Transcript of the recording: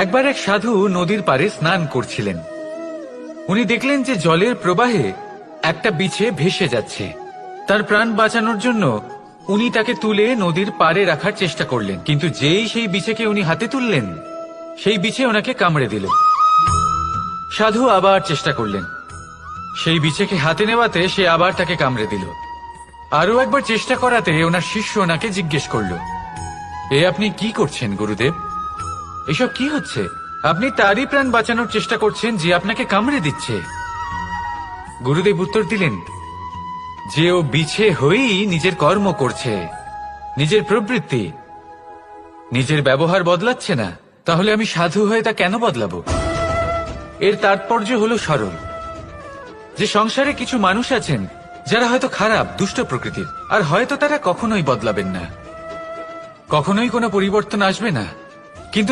একবার এক সাধু নদীর পাড়ে স্নান করছিলেন। উনি দেখলেন যে জলের প্রবাহে একটা বিছে ভেসে যাচ্ছে। তার প্রাণ বাঁচানোর জন্য উনি তাকে তুলে নদীর পাড়ে রাখার চেষ্টা করলেন, কিন্তু যেই সেই বিছেকে উনি হাতে তুললেন, সেই বিছে ওনাকে কামড়ে দিল। সাধু আবার চেষ্টা করলেন, সেই বিছেকে হাতে নেওয়াতে সে আবার তাকে কামড়ে দিল। আরো একবার চেষ্টা করাতে ওনার শিষ্য ওনাকে জিজ্ঞেস করল, এ আপনি কি করছেন গুরুদেব? এসব কি হচ্ছে? আপনি তারই প্রাণ বাঁচানোর চেষ্টা করছেন যে আপনাকে কামড়ে দিচ্ছে। গুরুদেব উত্তর দিলেন যে ও বিছে হয়েই নিজের কর্ম করছে, নিজের প্রবৃত্তি, নিজের ব্যবহার বদলাচ্ছে না। তাহলে আমি সাধু হয়ে তা কেন বদলাবো? এর তাৎপর্য হলো সরল, যে সংসারে কিছু মানুষ আছেন যারা হয়তো খারাপ, দুষ্ট প্রকৃতির, আর হয়তো তারা কখনোই বদলাবেন না, কখনোই কোনো পরিবর্তন আসবে না।